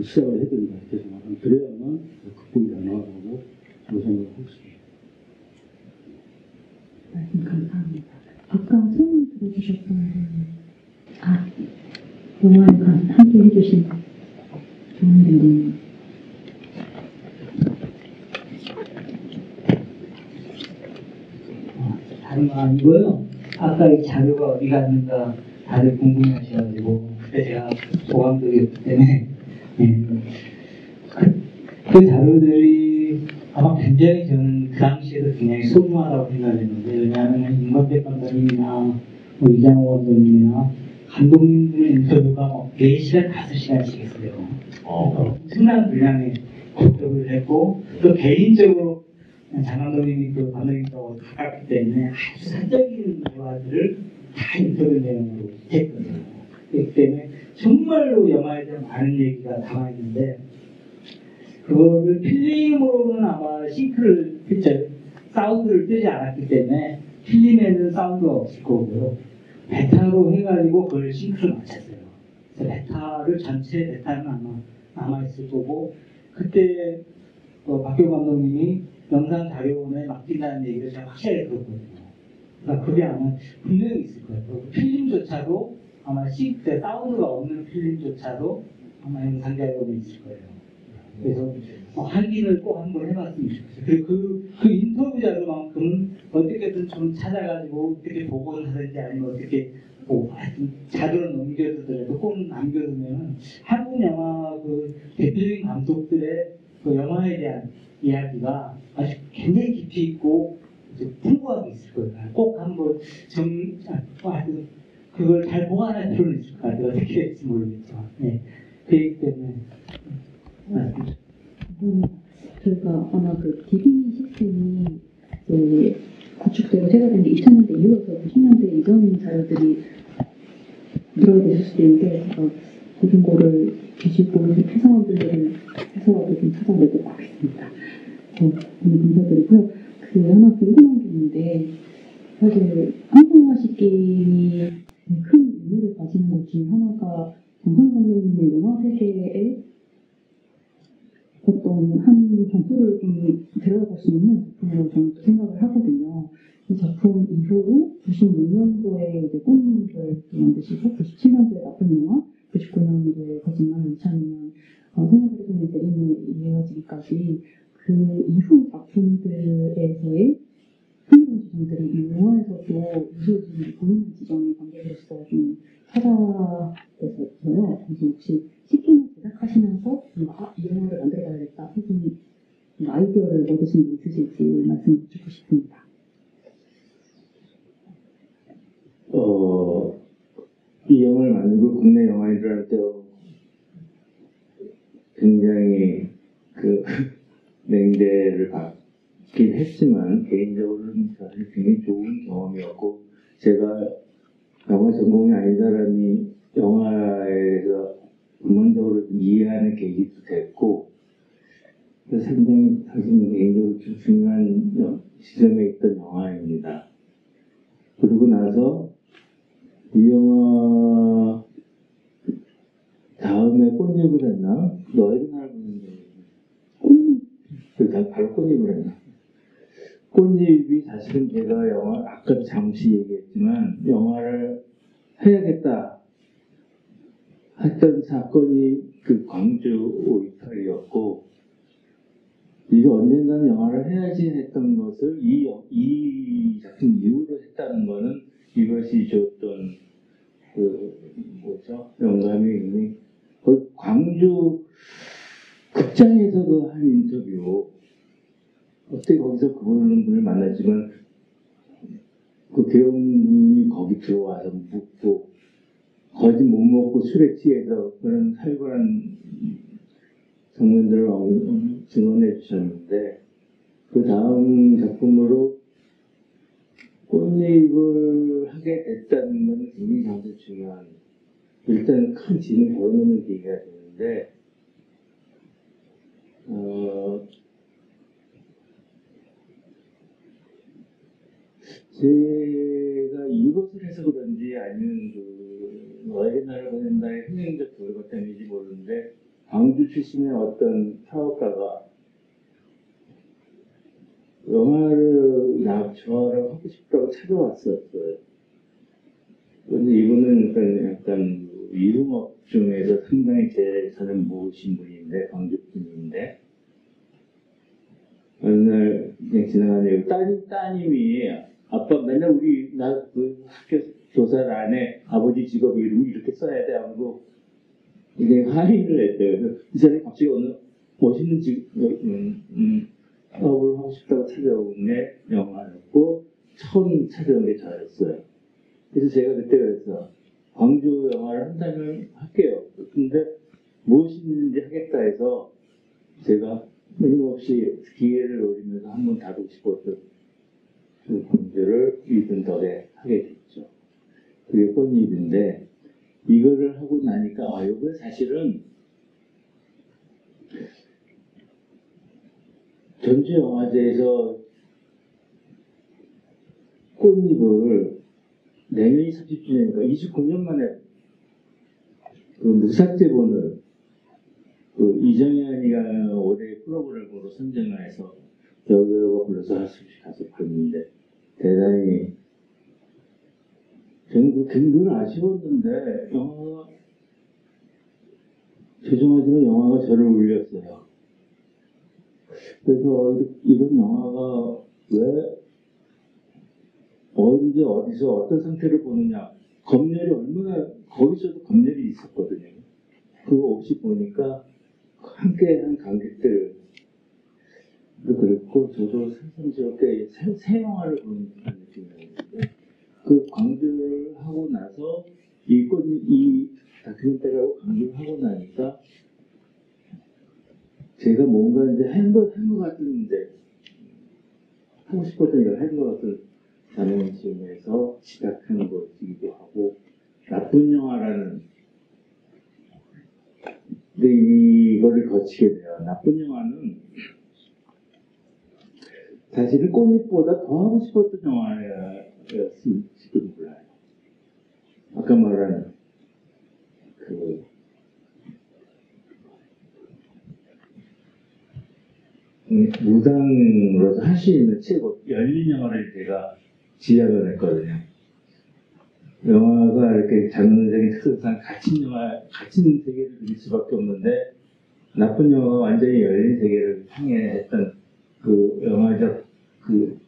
시작을 해야 된다 이렇게 생각합니다. 그래야만 극복이 가능하다고 저는 생각을 하고 있습니다. 말씀 감사합니다. 아까 소문 들어주셨던 영화에 함께 해주신 좋은 분들 다른 거 아니고요. 아까 이 자료가 어디 갔는가 다들 궁금해하셔가지고 그때 제가 보감독이었기 때문에 그 자료들이 아마 굉장히 저는 그 당시에도 굉장히 소중하다고 생각했는데 왜냐하면 임건택 감독님이나 이장호 감독님이나 감독님들 인터뷰가 4시간, 5시간씩 했어요. 엄청난 분량의 인터뷰를 했고 또 개인적으로 장 감독님이 그 감독님하고 가깝기 때문에 아주 사적인 대화들을 다 인터뷰 내용으로 했거든요. 그렇기 때문에 정말로 영화에 대한 많은 얘기가 담아있는데 그거를 필름으로는 아마 싱크를 사운드를 뜨지 않았기 때문에 필름에는 사운드가 없을 거고요. 베타로 해가지고 그걸 싱크를 맞췄어요. 그래서 베타를 전체 베타는 아마 남아있을 거고 그때 박효 감독님이 영상 자료원에 맡긴다는 얘기를 제가 확실하게 들었거든요. 그러니까 그게 아마 분명히 있을 거예요. 필름조차도 아마 사운드가 없는 필름조차도 아마 영상 자료원에 있을 거예요. 그래서 확인을 꼭 한번 해봤으면 좋겠어요. 그리고 그 인터뷰 자료만큼은 어떻게든 좀 찾아가지고 어떻게 보고를 하든지 아니면 어떻게 하여튼 자료를 넘겨두더라도 꼭 남겨두면 한국 영화 대표적인 감독들의 영화에 대한 이야기가 아주 굉장히 깊이 있고 풍부하게 있을 거예요. 꼭 한번 하여튼 그걸 잘 보관할 필요는 있을 것 같아요. 어떻게 될지 모르겠지만. 그렇기 때문에 저희가 아마 DB 시스템이 이제 구축되고 제작된 게 2000년대 이후여서 90년대 이전 자료들이 들어야 될 수도 있는데 제가 모든 거를 뒤집고 해상원들을 해서라도 좀 찾아내도록 하겠습니다. 오늘 감사드리고요. 하나 궁금한 게 있는데 사실 한국 영화 시게임이 큰 의미를 가지는 것 중에 하나가 정상 감독님의 영화 세계에 어떤 한 점수를 좀 데려갈 수 있는 작품이라고 저는 생각을 하거든요. 이 작품 이후로 96년도에 이제 꽃미를 만드시고 97년도에 나쁜 영화, 99년도에 거짓말, 2000년 소녀그리스도의 대림에 이어지기까지 그 이후 작품들에서의 흥미로운 지점들이 이 영화에서도 유수히 보이는 지점이 관객으로서 좀 찾아내서요. 그래서 혹시 시키는 제작하시면서 이 영화를 만들어봐야겠다 혹은 아이디어를 얻으신 게 있으실지 말씀 듣고 싶습니다. 이 영화를 만들고 국내 영화인들한테 굉장히 그 맹대를 받긴 했지만 개인적으로는 사실 굉장히 좋은 경험이었고 제가 영화 전공이 아닌 사람이 영화에서 근본적으로 이해하는 계기도 됐고 그래서 상당히 사실 개인적으로 좀 중요한 시점에 있던 영화입니다. 그러고 나서 이 영화 다음에 꽃잎을 했나? 너에게 날 보는데 꽃잎 바로 꽃잎을 했나? 꽃잎이 사실은 제가 영화 아까도 잠시 얘기했지만 영화를 해야겠다 했던 사건이 그 광주 5.18이었고 이게 언젠가는 영화를 해야지 했던 것을 이 작품 이후로 했다는 거는 이것이 줬던 영감이 굉장히 광주 극장에서 그 한 인터뷰 어떻게 거기서 그분을 만났지만 그 대형군이 거기 들어와서 묻고 거짓 못 먹고 술에 취해서 그런 살벌한 장면들을 증언해 주셨는데 그 다음 작품으로 꽃잎을 하게 됐다는 건 굉장히 저한테 중요한 일단 큰 짐을 덜어놓는 계기가 되는데 제가 이것을 해서 그런지 아니면 너에게 나를 보낸다의 흥행적 결과 때문인지 모르는데 광주 출신의 어떤 사업가가 영화를 저를 하고 싶다고 찾아왔었어요. 근데 이분은 약간 이rum업 중에서 상당히 제 사람 모으신 분인데 광주 분인데 어느 날 그냥 지나가는 따님이 아빠 맨날 나 그 학교 교사를 안 해 아버지 직업이 이렇게 써야 돼 하고 이제 항의를 했대요. 그래서 이 사람이 갑자기 어느 멋있는 사업을 하고 싶다고 찾아온 게 영화였고 처음 찾아온 게 저였어요. 그래서 제가 그때 그랬어. 광주 영화를 한다면 할게요. 근데 무엇인지 하겠다 해서 제가 끊임없이 기회를 노리면서 한번 다루고 싶었던 그 광주를 이분 덕에 하게 됐죠. 그게 꽃잎인데 이거를 하고 나니까 이거 사실은 전주영화제에서 꽃잎을 내년이 30주년이니까 29년 만에 그 무삭제본을 그 이정현이가 올해 프로그램으로 선정을 해서 여배우가 불러서 할 수 없이 가서 봤는데 대단히 저는 늘 아쉬웠는데 영화가 죄송하지만 영화가 저를 울렸어요. 그래서 이런 영화가 왜 언제 어디서 어떤 상태를 보느냐 검열이 얼마나 거기서도 검열이 있었거든요. 그거 없이 보니까 함께한 관객들도 그랬고 저도 새삼스럽게 새 영화를 보는 듯한 느낌이었는데 그 강조를 하고 나서 이 다큐멘터리하고 강조를 하고 나니까 제가 뭔가 이제 한 것 같은데 하고 싶었던 일을 한 것 같은 자명심에서 시작한 것이기도 하고 나쁜 영화라는 근데 이거를 거치게 돼요. 나쁜 영화는 사실은 꽃잎보다 더 하고 싶었던 영화였을지도 몰라요. 아까 말한 그 무당으로서 할 수 있는 최고 열린 영화를 제가 지향을 했거든요. 영화가 이렇게 장르적인 특성상 갇힌 세계를 그릴 수밖에 없는데 나쁜 영화가 완전히 열린 세계를 향해 했던 그 영화적 그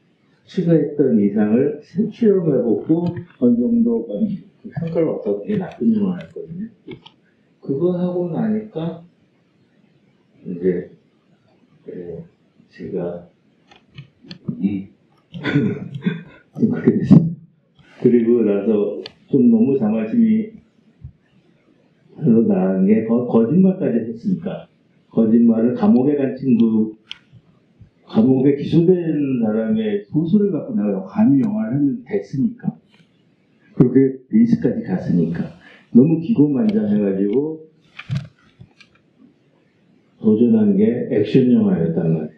추구했던 이상을 실험해보고 어느 정도 성과를 얻었던 게 나쁜 영화였거든요. 그거 하고 나니까 이제 제가 좀 그렇게 됐어요. 그리고 나서 좀 너무 자만심이 별로 나은 게 거짓말까지 했으니까 거짓말을 감옥에 간 친구, 감옥에 기소된 사람의 소설을 갖고 내가 감히 영화를 하면 됐으니까. 그렇게 베이스까지 갔으니까. 너무 기고만장해가지고 도전한 게 액션 영화였단 말이에요.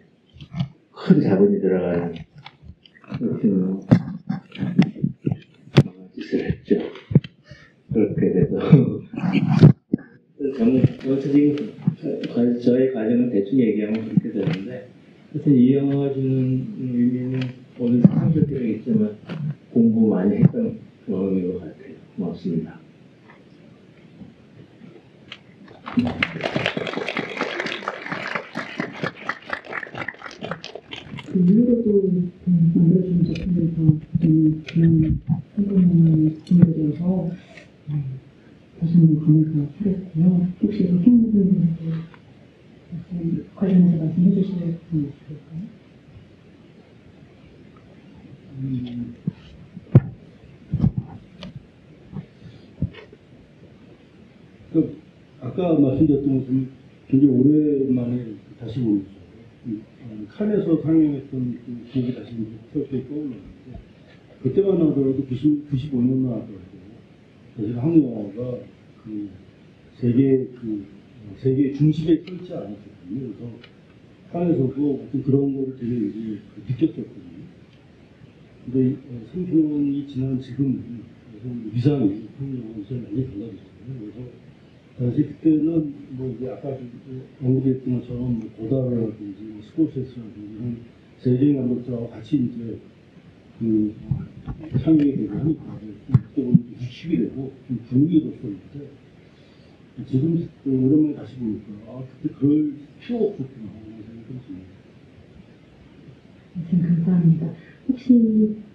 큰 자본이 들어가는 액션 짓을 했죠. 그렇게 돼서 저는 지금 저의 과정은 대충 얘기하면 그렇게 되는데 하여튼 이 영화가 주는 의미는 오늘 상상적인 있지만 공부 많이 했던 경험인 것 같아요. 고맙습니다. 그 이후로도 만들어주는 작품들이 다 좀 그런 성공영화의 작품들이어서 다시 한번 감회가 새롭고요. 혹시 학생분들도 관련해서 말씀해 주실 부분이 있을까요? 아까 말씀드렸던 것처럼 굉장히 오랜만에 다시 보고 있어요. 칸에서 상영했던 그 기억이 다시 새롭게 떠올랐는데 그때만 하더라도 95년만 하더라도 사실 한국 영화가 그 세계 중심에 서 있지 않았거든요. 그래서 칸에서도 어떤 그런 거를 되게 이제 느꼈었거든요. 근데 30년이 지난 지금 위상이 한국 영화에서 많이 달라졌잖아요. 그래서 당시 그때는 뭐 이제 아까 언급했던 것처럼 뭐 고다르라든지 뭐 스코세스라든지 이런 세계적인 감독들하고 같이 이제 그 상영이 되고 하니까 그때 보면 유축이 되고 좀 분위기도 었는데 지금 오랜만에 다시 보니까 아 그때 그럴 필요가 없었구나 하는 생각이 듭니다. 감사합니다. 혹시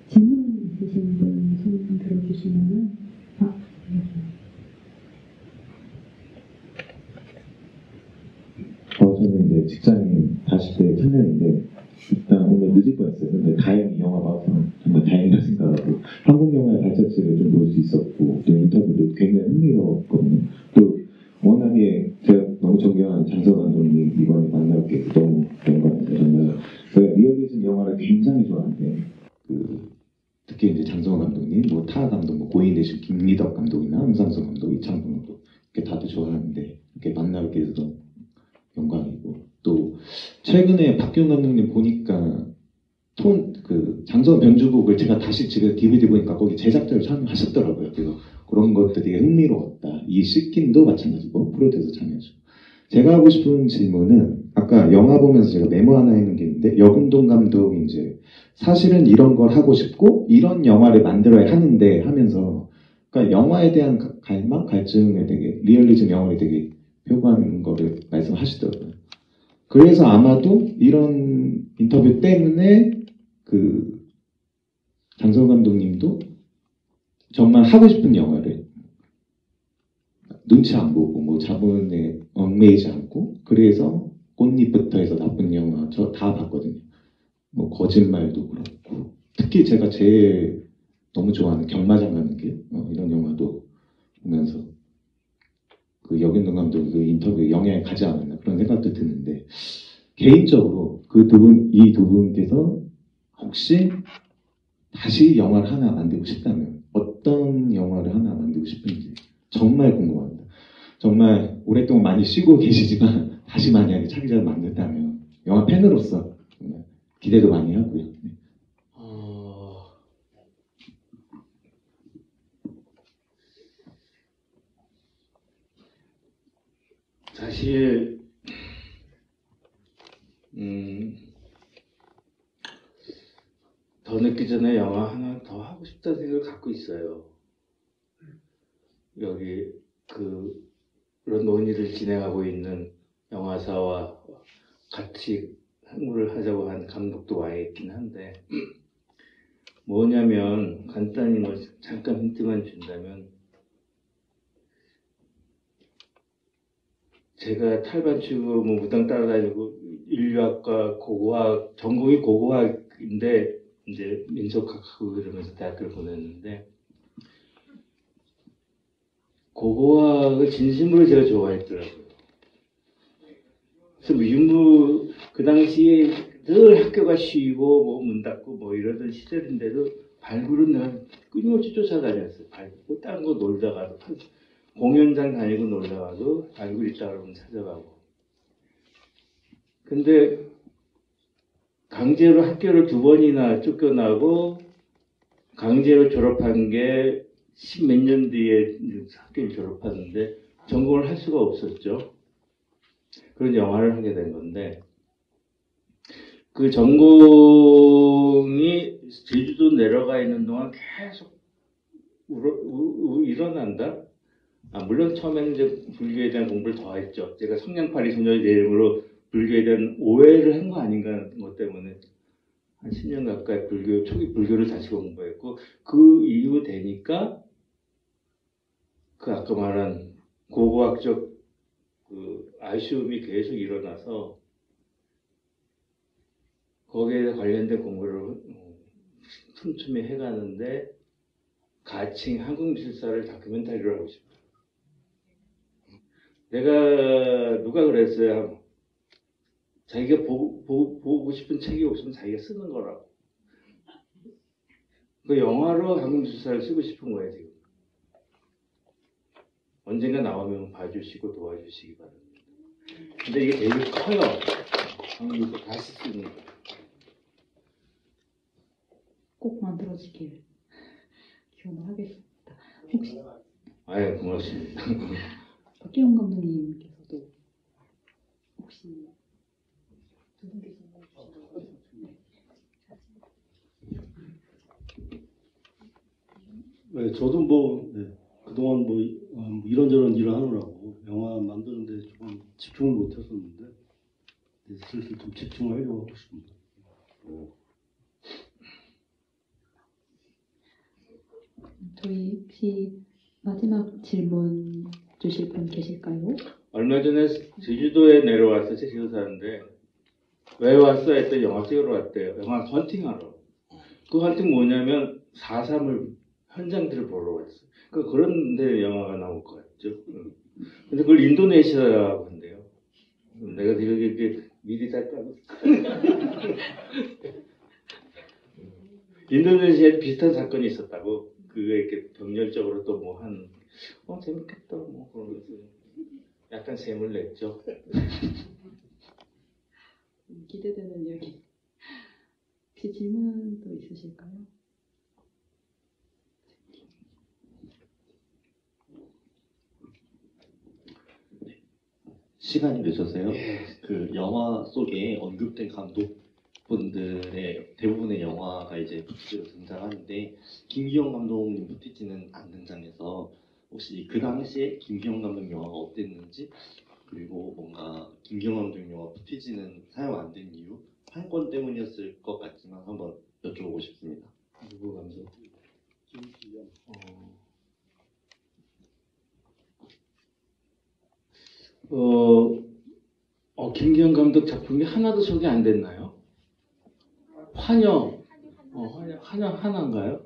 질문 있으신 분 손 들어주시면은 저는 이제 직장인 40대 청년인데 일단 오늘 늦을 뻔했어요. 근데 다행히 영화 봐서 정말 다행이라 생각하고 한국 영화의 발자취를 좀 볼 수 있었고 또 인터뷰도 굉장히 흥미로웠거든요. 또 워낙에 제가 너무 존경하는 장서 감독님 이번에 만나뵙게 너무 영광이었어요. 정말 제가 리얼리즘 영화를 굉장히 좋아하는데 특히 이제 장서 감독님, 뭐 타 감독, 뭐 고인 대신 김미덕 감독이나 함상수 감독, 이창동 감독 이렇게 다들 좋아하는데 이렇게 만나뵙게 돼서 영광이고 또 최근에 박규영 감독님 보니까 장서 변주곡을 제가 다시 지금 DVD 보니까 거기 제작자로 참여하셨더라고요. 그래서 그런 것들이 되게 흥미로웠다. 이 시킨도 마찬가지고 프로듀서 참여하시고 제가 하고 싶은 질문은 아까 영화 보면서 제가 메모 하나 했는 게 있는데 여근동 감독이 이제 사실은 이런 걸 하고 싶고 이런 영화를 만들어야 하는데 하면서 그러니까 영화에 대한 갈망, 갈증을 되게 리얼리즘 영화를 되게 표구하는 거를 말씀하시더라고요. 그래서 아마도 이런 인터뷰 때문에 장서 감독님도 정말 하고 싶은 영화를 눈치 안 보고 뭐 자본에 얽매이지 않고 그래서 꽃잎부터 해서 나쁜 영화 저 다 봤거든요. 뭐 거짓말도 그렇고 특히 제가 제일 너무 좋아하는 경마장 가는 길 이런 영화도 보면서 그 여균동 감독 그 인터뷰에 영향이 가지 않았나 그런 생각도 드는데 개인적으로 이 두 분께서 혹시 다시 영화를 하나 만들고 싶다면 어떤 영화를 하나 만들고 싶은지 정말 궁금합니다. 정말 오랫동안 많이 쉬고 계시지만 다시 만약에 차기작을 만든다면 영화 팬으로서 정말 기대도 많이 하고요. 사실 더 늦기 전에 영화 하나 더 하고 싶다는 생각을 갖고 있어요. 여기 그런 논의를 진행하고 있는 영화사와 같이 항무를 하자고 한 감독도 와 있긴 한데 뭐냐면 간단히 뭐 잠깐 힌트만 준다면 제가 탈반치고 뭐 무당 따라다니고 인류학과 고고학 전공이 고고학인데 이제 민속학하고 이러면서 대학교를 보냈는데 고고학을 진심으로 제가 좋아했더라고요. 학교가 쉬고 뭐 문 닫고 뭐 이러던 시절인데도 발굴은 내가 끊임없이 쫓아다녔어요. 발굴 딴 거 놀다가도 공연장 다니고 놀다가도 발굴 있다 그러면 찾아가고. 근데 강제로 학교를 2번이나 쫓겨나고 강제로 졸업한 게 10몇 년 뒤에 학교를 졸업하는데 전공을 할 수가 없었죠. 그런 영화를 하게 된 건데 그 전공이 제주도 내려가 있는 동안 계속 일어난다. 물론 처음에는 이제 불교에 대한 공부를 더 했죠. 제가 성냥팔이 소녀의 이름으로 불교에 대한 오해를 한 거 아닌가 하는 것 때문에 한 10년 가까이 초기 불교를 다시 공부했고 그 이후 되니까 그 아까 말한 고고학적 그 아쉬움이 계속 일어나서 거기에 관련된 공부를 틈틈이 해가는데 가칭 한국미술사를 다큐멘터리로 하고 싶어요. 누가 그랬어요. 자기가 보고 싶은 책이 없으면 자기가 쓰는 거라고. 그 영화로 한국미술사를 쓰고 싶은 거예요, 지금. 언젠가 나오면 봐주시고 도와주시기 바랍니다. 근데 이게 되게 커요. 한국미술 다시 쓰는 거. 꼭 만들어지길 기원을 하겠습니다. 혹시 아유, 고맙습니다. 박기영 감독님께서도 혹시 두 분께서 네, 저도 그동안 이런저런 일을 하느라고 영화 만드는데 조금 집중을 못했었는데 이제 슬슬 좀 집중하려고 하고 싶습니다. 저희 혹시 마지막 질문 주실 분 계실까요? 얼마 전에 제주도에 내려와서 제주도 사는데 왜 왔어? 했더니 영화 찍으러 왔대요. 영화 헌팅하러. 그 헌팅 뭐냐면 4.3을 현장들을 보러 왔어요. 그런 데 영화가 나올 것 같죠. 근데 그걸 인도네시아라고 한대요. 내가 되게 미리 다 까고 인도네시아에 비슷한 사건이 있었다고. 그게 이렇게 병렬적으로 또 재밌겠다 그러면서 약간 셈을 냈죠. 기대되는 이야기. 혹시 질문도 있으실까요? 시간이 늦어서요. 그 영화 속에 언급된 감독분들의 대부분의 영화가 이제 부티지로 등장하는데 김기영 감독님 부티지는 안 등장해서 혹시 그 당시에 김기영 감독 영화가 어땠는지 그리고 뭔가 김기영 감독 영화 부티지는 사용 안 된 이유 판권 때문이었을 것 같지만 한번 여쭤보고 싶습니다. 누구 감독? 김기영 감독 작품이 하나도 소개 안 됐나요? 하나인가요?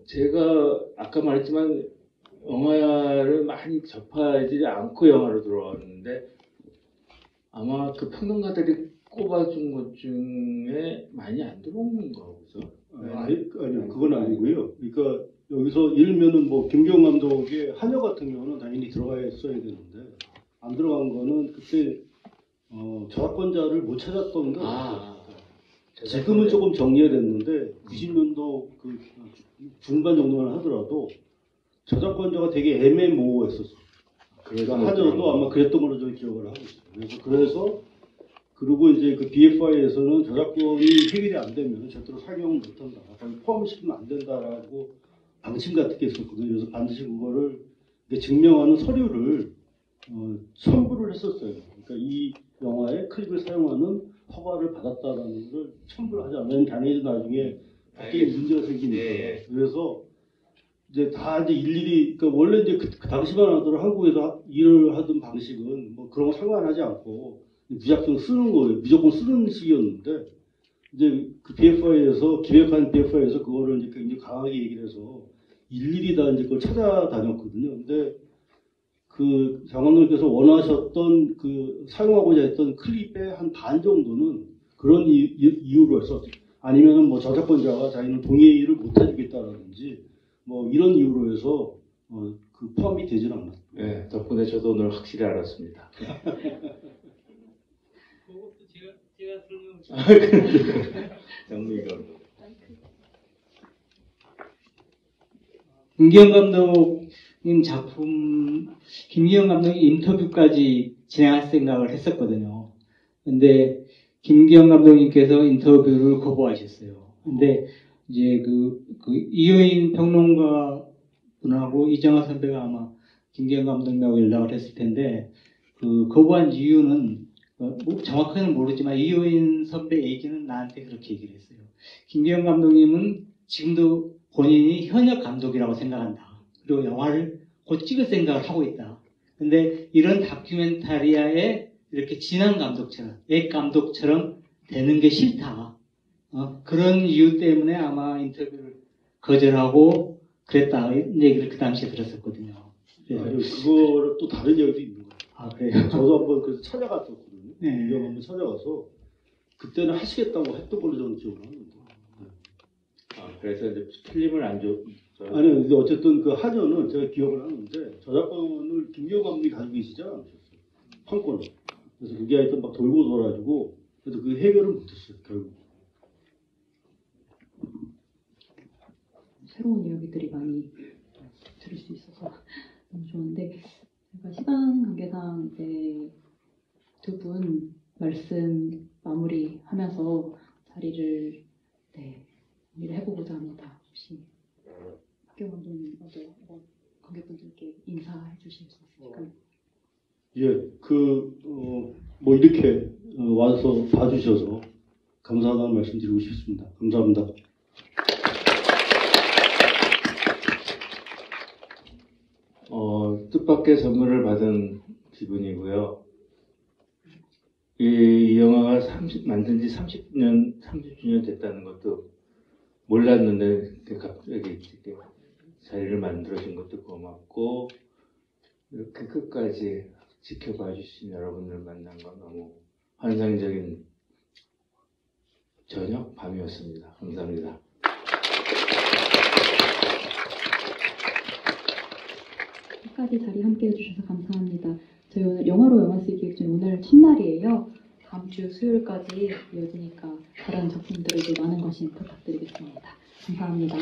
제가 아까 말했지만 영화를 많이 접하지 않고 영화로 들어왔는데 아마 그 평론가들이 꼽아준 것 중에 많이 안 들어오는 거죠. 아니요, 그건 아니고요. 그러니까 여기서 일면은 김기영 감독의 한여 같은 경우는 당연히 들어가야 했어야 되는데 안 들어간 거는 그때 저작권자를 못 찾았던 거. 지금은 조금 정리가 됐는데 90년도 그 중반 정도만 하더라도 저작권자가 되게 애매모호했었어요. 그래서 한여도 아마 그랬던 걸로 저는 기억을 하고 있어요. 그래서 그리고 이제 그 BFI에서는 저작권이 해결이 안 되면 절대로 상영을 못한다. 포함시키면 안 된다라고 방침 같은 게 있었거든요. 그래서 반드시 그거를 증명하는 서류를 첨부를 했었어요. 그러니까 이 영화의 클립을 사용하는 허가를 받았다라는 걸 첨부를 하지 않으면 당연히 나중에 밖에 문제가 생기니까. 그래서 이제 다 이제 일일이 그러니까 원래 이제 그 당시만 하더라도 한국에서 일을 하던 방식은 그런 거 상관하지 않고 무작정 쓰는 거예요. 무조건 쓰는 식이었는데 이제 그 BFI에서 기획한 BFI에서 그거를 이제 굉장히 강하게 얘기를 해서 일일이 다 이제 그걸 찾아다녔거든요. 근데 그 장 감독님께서 원하셨던 그 사용하고자 했던 클립의 한 반 정도는 그런 이유로 해서 아니면은 뭐 저작권자가 자기는 동의를 못 해주겠다라든지 뭐 이런 이유로 해서 그 포함이 되지는 않았어요. 네, 덕분에 저도 오늘 확실히 알았습니다. 그것도 제가 설명을 정리가 김기영 감독님 작품, 김기영 감독이 인터뷰까지 진행할 생각을 했었거든요. 근데 김기영 감독님께서 인터뷰를 거부하셨어요. 근데 이제 그 이효인 평론가 분하고 이정화 선배가 아마 김기영 감독님하고 연락을 했을 텐데 그 거부한 이유는 뭐 정확하게는 모르지만 이효인 선배 얘기는 나한테 그렇게 얘기를 했어요. 김기영 감독님은 지금도 본인이 현역 감독이라고 생각한다. 그리고 영화를 곧 찍을 생각을 하고 있다. 근데 이런 다큐멘터리아에 이렇게 진한 감독처럼, 옛 감독처럼 되는 게 싫다. 그런 이유 때문에 아마 인터뷰를 거절하고 그랬다. 이런 얘기를 그 당시에 들었었거든요. 그거를 또 다른 이야기도 있는 거예요. 아, 그래요? 저도 한번 그래서 찾아갔었거든요. 네. 한번 찾아가서 그때는 하시겠다고 했던 걸로 저는 기억을 하는데. 그래서 이제 필름을 안 줘. 아니요, 근데 어쨌든 그 하전은 제가 기억을 하는데 저작권을 김기영 감독이 가지고 계시지 않으셨어요. 판권을. 그래서 그게 하여튼 막 돌고 돌아가지고 그래서 그 해결을 못했어요, 결국. 새로운 이야기들이 많이 들을 수 있어서 너무 좋은데 제가 시간 관계상 이제 두 분 말씀 마무리하면서 자리를 마무리를 해보고자 합니다. 혹시 박경 감독님 먼저 관객분들께 인사해 주실 수 있을까요? 예, 뭐 이렇게 와서 봐주셔서 감사하다는 말씀 드리고 싶습니다. 감사합니다. 뜻밖의 선물을 받은 기분이고요. 이 영화가 만든 지 30주년 됐다는 것도 몰랐는데 갑자기 이렇게 자리를 만들어준 것도 고맙고 이렇게 끝까지 지켜봐 주신 여러분들 만난 건 너무 환상적인 저녁 밤이었습니다. 감사합니다. 끝까지 자리 함께 해주셔서 감사합니다. 저희 오늘 영화로 영화 쓰기 기획전 오늘 첫날이에요. 다음 주 수요일까지 이어지니까 다른 작품들에도 많은 관심 부탁드리겠습니다. 감사합니다.